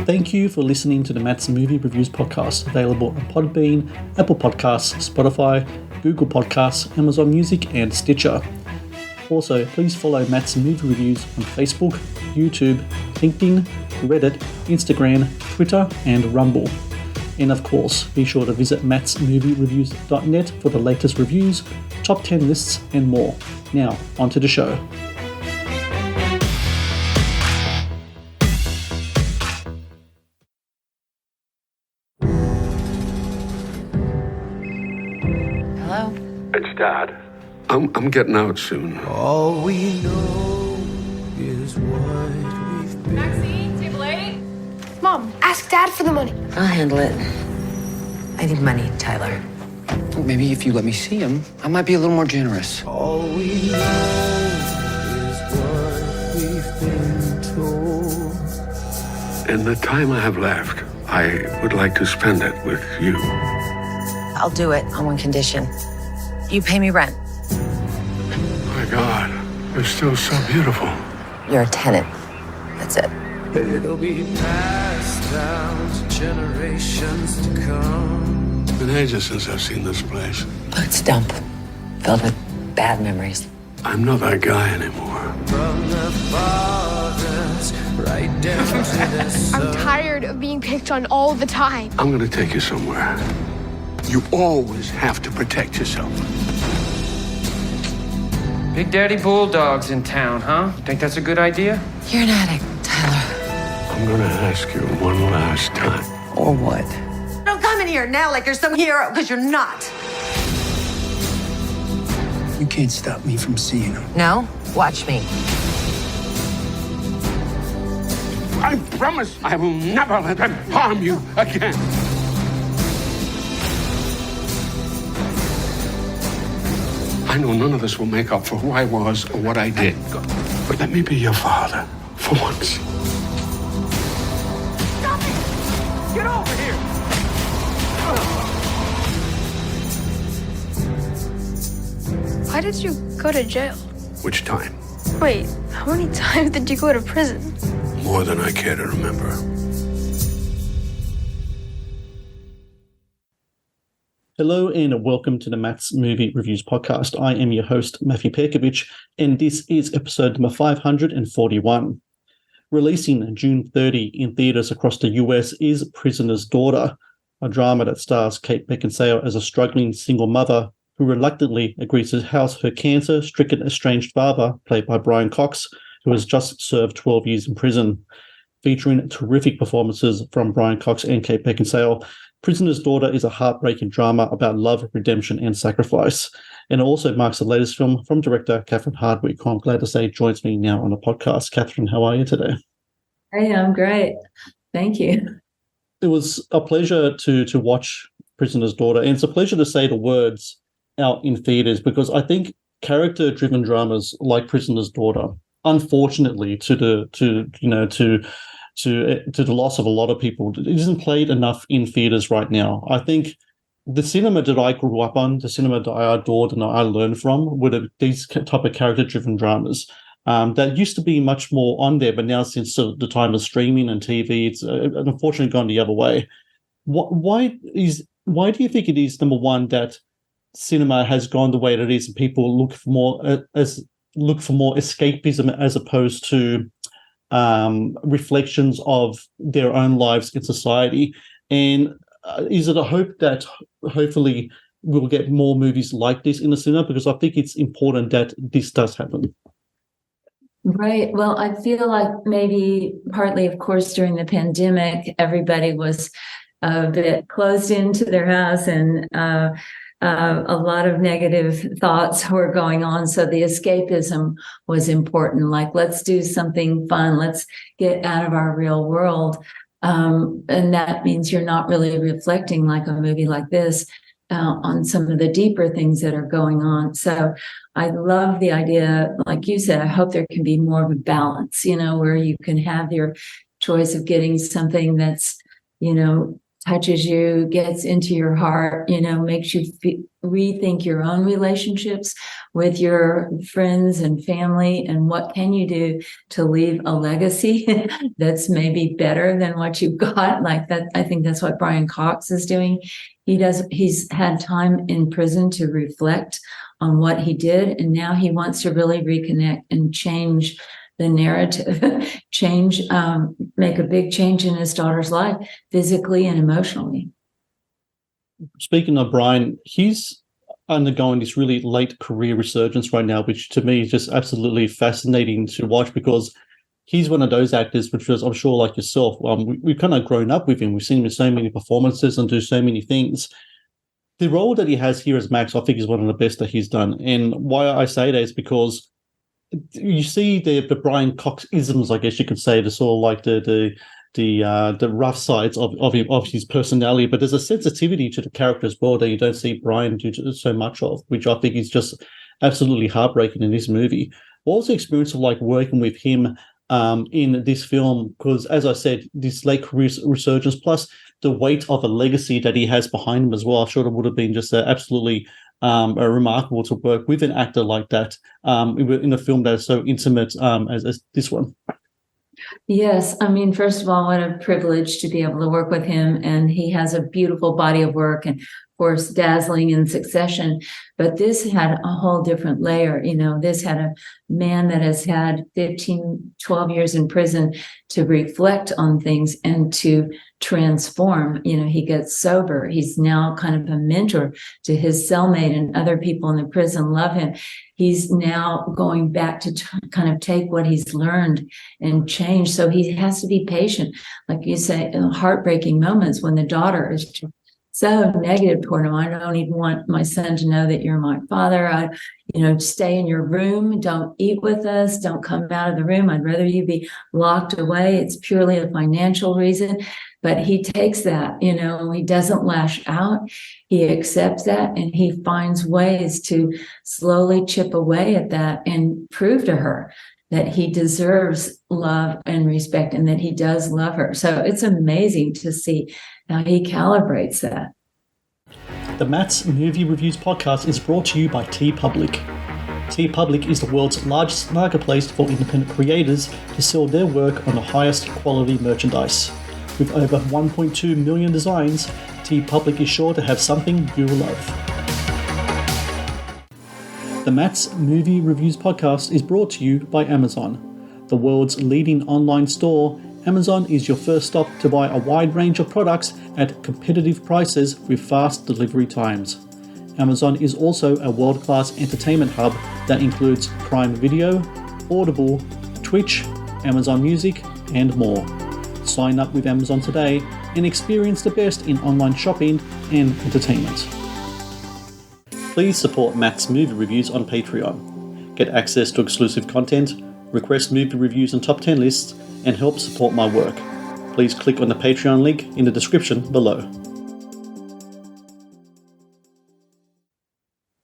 Thank you for listening to the Matt's Movie Reviews podcast, available on Podbean, Apple Podcasts, Spotify, Google Podcasts, Amazon Music, and Stitcher. Also, please follow Matt's Movie Reviews on Facebook, YouTube, LinkedIn, Reddit, Instagram, Twitter, and Rumble. And of course, be sure to visit mattsmoviereviews.net for the latest reviews, top 10 lists, and more. Now, onto the show. Hello? It's Dad. I'm getting out soon. All we know is what we've been. Maxine, table 8? Mom, ask Dad for the money. I'll handle it. I need money, Tyler. Maybe if you let me see him, I might be a little more generous. All we know is what we've been told. In the time I have left, I would like to spend it with you. I'll do it on one condition. You pay me rent. My God, you're still so beautiful. You're a tenant. That's it. It'll be passed down to generations to come. It's been ages since I've seen this place. Look, it's a dump. Filled with bad memories. I'm not that guy anymore. From the fathers right down to the son. I'm tired of being picked on all the time. I'm gonna take you somewhere. You always have to protect yourself. Big Daddy Bulldog's in town, huh? Think that's a good idea? You're an addict, Tyler. I'm gonna ask you one last time. Or what? Don't come in here now like you're some hero, because you're not. You can't stop me from seeing him. No? Watch me. I promise I will never let them harm you again. I know none of this will make up for who I was or what I did. But let me be your father for once. Stop it! Get over here! Why did you go to jail? Which time? Wait, how many times did you go to prison? More than I care to remember. Hello and welcome to the Matt's Movie Reviews podcast. I am your host, Matthew Pejkovic, and this is episode number 541. Releasing June 30 in theaters across the US is Prisoner's Daughter, a drama that stars Kate Beckinsale as a struggling single mother who reluctantly agrees to house her cancer-stricken estranged father, played by Brian Cox, who has just served 12 years in prison. Featuring terrific performances from Brian Cox and Kate Beckinsale, Prisoner's Daughter is a heartbreaking drama about love, redemption, and sacrifice. And it also marks the latest film from director Catherine Hardwicke, who I'm glad to say joins me now on the podcast. Catherine, how are you today? Hey, I'm great. Thank you. It was a pleasure to watch Prisoner's Daughter, and it's a pleasure to say the words out in theaters, because I think character-driven dramas like Prisoner's Daughter, unfortunately, to the loss of a lot of people, it isn't played enough in theaters right now. I think the cinema that I grew up on, the cinema that I adored and I learned from, were these type of character-driven dramas that used to be much more on there, but now since the time of streaming and TV, it's unfortunately gone the other way. Why do you think it is, number one, that cinema has gone the way that it is, and people look for more escapism as opposed to reflections of their own lives in society? And is it a hope that hopefully we'll get more movies like this in the cinema? Because I think it's important that this does happen. Right. Well, I feel like maybe partly, of course, during the pandemic, everybody was a bit closed into their house, and a lot of negative thoughts were going on. So the escapism was important. Like, let's do something fun. Let's get out of our real world. And that means you're not really reflecting, like a movie like this, on some of the deeper things that are going on. So I love the idea, like you said, I hope there can be more of a balance, where you can have your choice of getting something that's, touches you, gets into your heart, makes you rethink your own relationships with your friends and family, and what can you do to leave a legacy that's maybe better than what you've got. Like that, I think that's what Brian Cox is doing. He's had time in prison to reflect on what he did, and now he wants to really reconnect and change the narrative, make a big change in his daughter's life, physically and emotionally. Speaking of Brian, he's undergoing this really late career resurgence right now, which to me is just absolutely fascinating to watch, because he's one of those actors, which was, I'm sure, like yourself, we've kind of grown up with him. We've seen him in so many performances and do so many things. The role that he has here as Max, I think, is one of the best that he's done. And why I say that is because you see the Brian Cox isms, I guess you could say, the sort of like the rough sides of his personality, but there's a sensitivity to the character as well that you don't see Brian do so much of, which I think is just absolutely heartbreaking in this movie. What was the experience of like working with him in this film? Because as I said, this late career resurgence plus the weight of a legacy that he has behind him as well, I'm sure it would have been just absolutely remarkable to work with an actor like that in a film that is so intimate as this one. Yes. I mean, first of all, what a privilege to be able to work with him. And he has a beautiful body of work, and of course, dazzling in Succession. But this had a whole different layer. This had a man that has had 12 years in prison to reflect on things and to transform. He gets sober. He's now kind of a mentor to his cellmate, and other people in the prison love him. He's now going back to kind of take what he's learned and change. So he has to be patient. Like you say, in heartbreaking moments when the daughter is so negative toward him. I don't even want my son to know that you're my father. Stay in your room. Don't eat with us. Don't come out of the room. I'd rather you be locked away. It's purely a financial reason. But he takes that, he doesn't lash out. He accepts that, and he finds ways to slowly chip away at that and prove to her that he deserves love and respect, and that he does love her. So it's amazing to see how he calibrates that. The Matt's Movie Reviews podcast is brought to you by TeePublic. TeePublic is the world's largest marketplace for independent creators to sell their work on the highest quality merchandise. With over 1.2 million designs, TeePublic is sure to have something you will love. The Matt's Movie Reviews podcast is brought to you by Amazon. The world's leading online store, Amazon is your first stop to buy a wide range of products at competitive prices with fast delivery times. Amazon is also a world-class entertainment hub that includes Prime Video, Audible, Twitch, Amazon Music, and more. Sign up with Amazon today and experience the best in online shopping and entertainment. Please support Matt's Movie Reviews on Patreon. Get access to exclusive content, request movie reviews and top 10 lists, and help support my work. Please click on the Patreon link in the description below.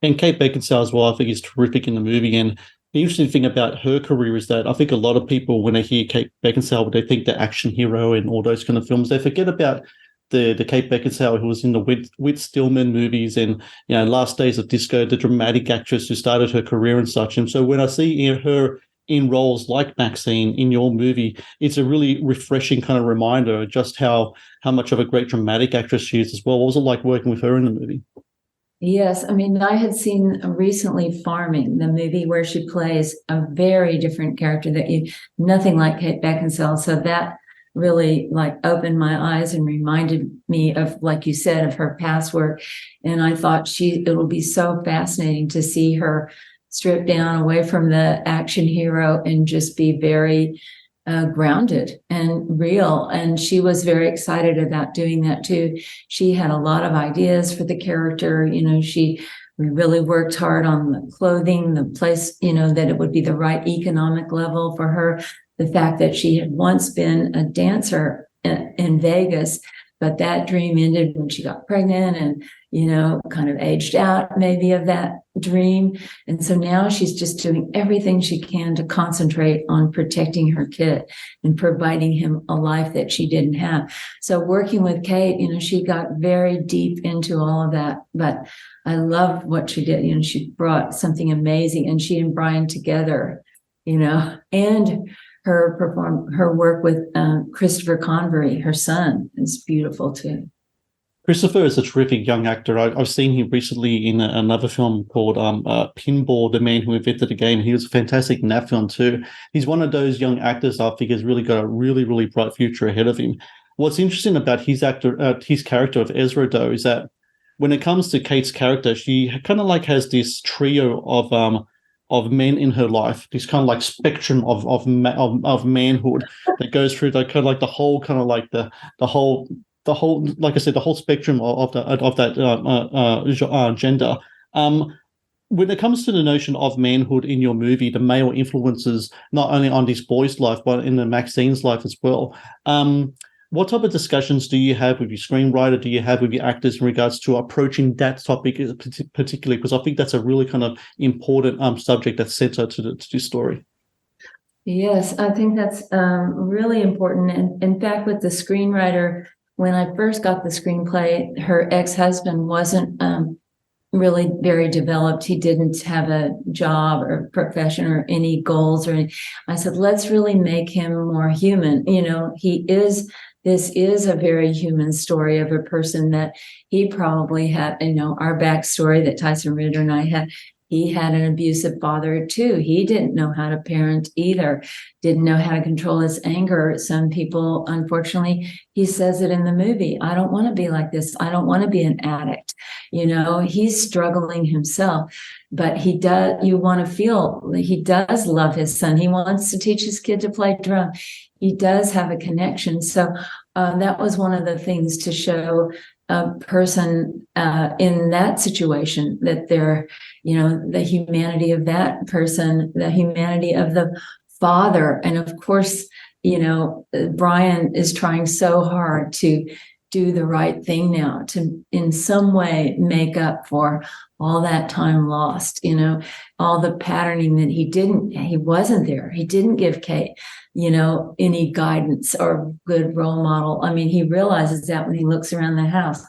And Kate Beckinsale as well, I think, is terrific in the movie. And the interesting thing about her career is that I think a lot of people, when they hear Kate Beckinsale, they think the action hero and all those kind of films. They forget about the Kate Beckinsale who was in the Whit Stillman movies and Last Days of Disco, the dramatic actress who started her career and such. And so when I see her in roles like Maxine in your movie, it's a really refreshing kind of reminder of just how much of a great dramatic actress she is as well. What was it like working with her in the movie? Yes, I mean, I had seen recently Farming, the movie where she plays a very different character nothing like Kate Beckinsale. So that really opened my eyes and reminded me of, like you said, of her past work. And I thought it'll be so fascinating to see her strip down away from the action hero and just be very grounded and real. And she was very excited about doing that too. She had a lot of ideas for the character. We really worked hard on the clothing, the place, that it would be the right economic level for her. The fact that she had once been a dancer in Vegas, but that dream ended when she got pregnant and, you know, kind of aged out maybe of that dream. And so now she's just doing everything she can to concentrate on protecting her kid and providing him a life that she didn't have. So working with Kate, you know, she got very deep into all of that, but I loved what she did. You know, she brought something amazing, and she and Brian together, you know, and her work with Christopher Convery, her son, is beautiful too. Christopher is a terrific young actor. I've seen him recently in another film called Pinball, The Man Who Invented the Game. He was fantastic in that film too. He's one of those young actors I think has really got a really, really bright future ahead of him. What's interesting about his character of Ezra, though, is that when it comes to Kate's character, she kind of like has this trio of men in her life, this kind of like spectrum of manhood that goes through the kind of like the whole kind of like the whole, like I said, the whole spectrum of that gender. When it comes to the notion of manhood in your movie, the male influences not only on this boy's life but in the Maxine's life as well. What type of discussions do you have with your screenwriter? Do you have with your actors in regards to approaching that topic particularly? Because I think that's a really kind of important subject that's central to the story. Yes, I think that's really important. And in fact, with the screenwriter, when I first got the screenplay, her ex-husband wasn't really very developed. He didn't have a job or profession or any goals or anything. I said, let's really make him more human. You know, this is a very human story of a person that he probably had, you know, our backstory that Tyson Ritter and I had. He had an abusive father too. He didn't know how to parent either, didn't know how to control his anger. Some people, unfortunately, he says it in the movie, I don't want to be like this. I don't want to be an addict. You know, he's struggling himself, but he does, you want to feel he does love his son. He wants to teach his kid to play drum. He does have a connection. So that was one of the things to show a person in that situation that they're, you know, the humanity of that person, the humanity of the father. And of course, you know, Brian is trying so hard to do the right thing now, to in some way make up for all that time lost, you know, all the patterning that he wasn't there. He didn't give Kate, you know, any guidance or good role model. I mean, he realizes that when he looks around the house.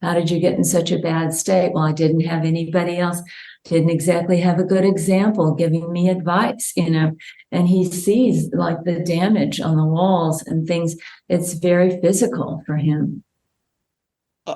How did you get in such a bad state? Well, I didn't have anybody else, didn't exactly have a good example giving me advice, you know, and he sees like the damage on the walls and things. It's very physical for him.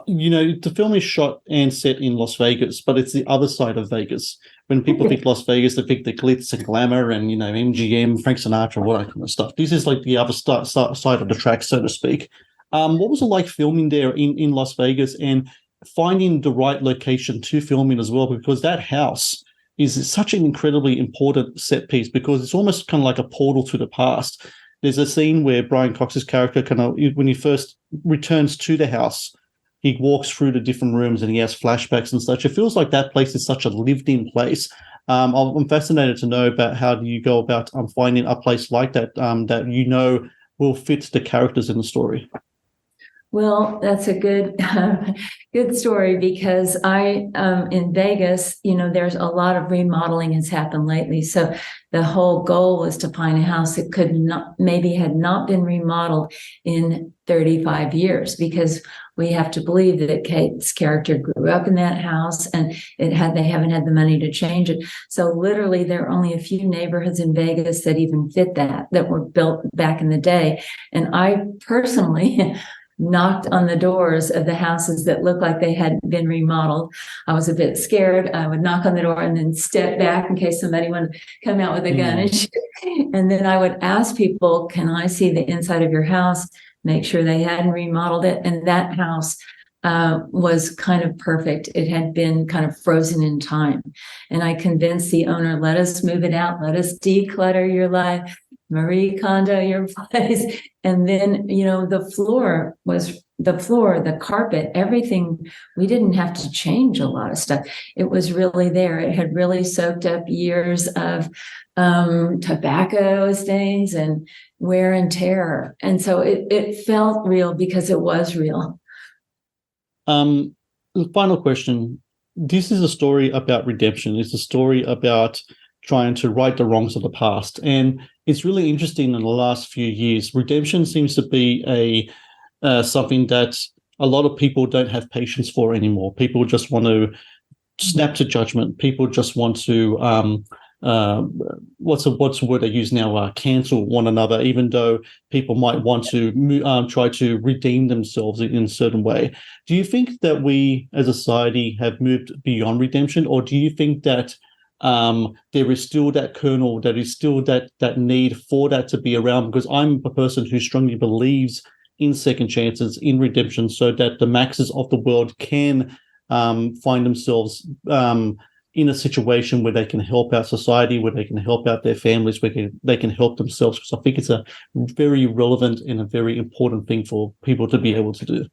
You know, the film is shot and set in Las Vegas, but it's the other side of Vegas. When people think Las Vegas, they think the glitz and glamour and, you know, MGM, Frank Sinatra, all that kind of stuff. This is like the other side of the track, so to speak. What was it like filming there in Las Vegas and finding the right location to film in as well? Because that house is such an incredibly important set piece because it's almost kind of like a portal to the past. There's a scene where Brian Cox's character kind of, when he first returns to the house, he walks through the different rooms and he has flashbacks and such. It feels like that place is such a lived-in place. I'm fascinated to know about how do you go about finding a place like that that you know will fit the characters in the story. Well, that's a good story because I in Vegas, you know, there's a lot of remodeling has happened lately. So the whole goal was to find a house that had not been remodeled in 35 years because we have to believe that Kate's character grew up in that house and they haven't had the money to change it. So literally there are only a few neighborhoods in Vegas that even fit that were built back in the day. And I personally knocked on the doors of the houses that looked like they hadn't been remodeled. I was a bit scared. I would knock on the door and then step back in case somebody wanted to come out with a gun and shoot. And then I would ask people, can I see the inside of your house? Make sure they hadn't remodeled it. And that house was kind of perfect. It had been kind of frozen in time. And I convinced the owner, let us move it out. Let us declutter your life. Marie Kondo your place. And then, you know, the carpet, everything, we didn't have to change a lot of stuff. It was really there. It had really soaked up years of tobacco stains and wear and tear. And so it felt real because it was real. The final question. This is a story about redemption. It's a story about trying to right the wrongs of the past. And it's really interesting in the last few years. Redemption seems to be something that a lot of people don't have patience for anymore. People just want to snap to judgment. People just want to what's the word I use now? Cancel one another, even though people might want to try to redeem themselves in a certain way. Do you think that we as a society have moved beyond redemption, or do you think that there is still that kernel, that is still that need for that to be around? Because I'm a person who strongly believes in second chances, in redemption, so that the Maxes of the world can find themselves in a situation where they can help out society, where they can help out their families, where they can help themselves. Because I think it's a very relevant and a very important thing for people to be able to do.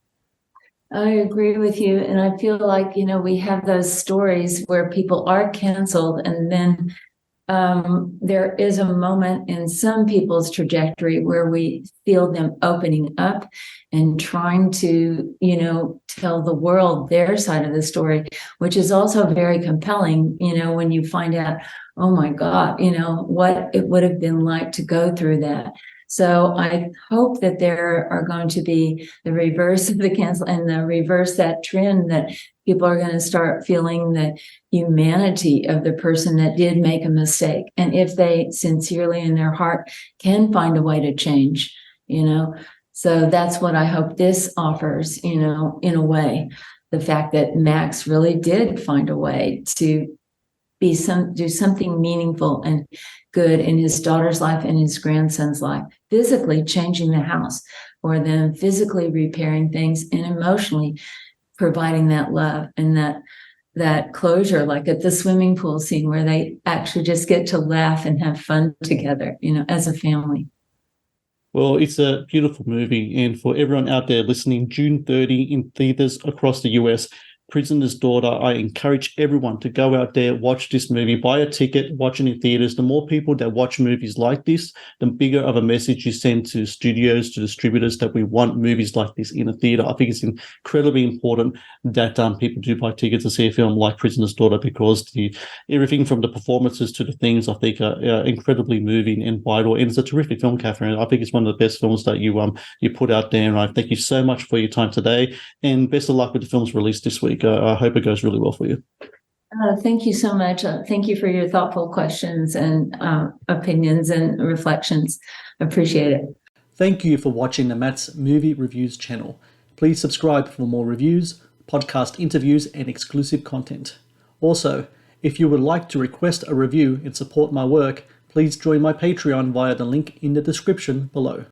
I agree with you. And I feel like, we have those stories where people are canceled, and then there is a moment in some people's trajectory where we feel them opening up and trying to, tell the world their side of the story, which is also very compelling, when you find out, oh my God, what it would have been like to go through that. So I hope that there are going to be the reverse of the cancel and the reverse that trend, that people are going to start feeling the humanity of the person that did make a mistake. And if they sincerely in their heart can find a way to change, so that's what I hope this offers, in a way, the fact that Max really did find a way to do something meaningful and good in his daughter's life and his grandson's life, physically changing the house for them, physically repairing things, and emotionally providing that love and that closure, like at the swimming pool scene where they actually just get to laugh and have fun together, as a family. Well, it's a beautiful movie. And for everyone out there listening, June 30 in theaters across the US, Prisoner's Daughter. I encourage everyone to go out there, watch this movie, buy a ticket, watch it in theaters. The more people that watch movies like this, the bigger of a message you send to studios, to distributors, that we want movies like this in a theater. I think it's incredibly important that people do buy tickets to see a film like Prisoner's Daughter, because everything from the performances to the things, I think, are incredibly moving and vital. And it's a terrific film, Catherine. I think it's one of the best films that you put out there. And I thank you so much for your time today, and best of luck with the film's release this week. I hope it goes really well for you. Thank you so much. Thank you for your thoughtful questions and opinions and reflections. Appreciate it. Thank you for watching the Matt's Movie Reviews channel. Please subscribe for more reviews, podcast interviews, and exclusive content. Also, if you would like to request a review and support my work, please join my Patreon via the link in the description below.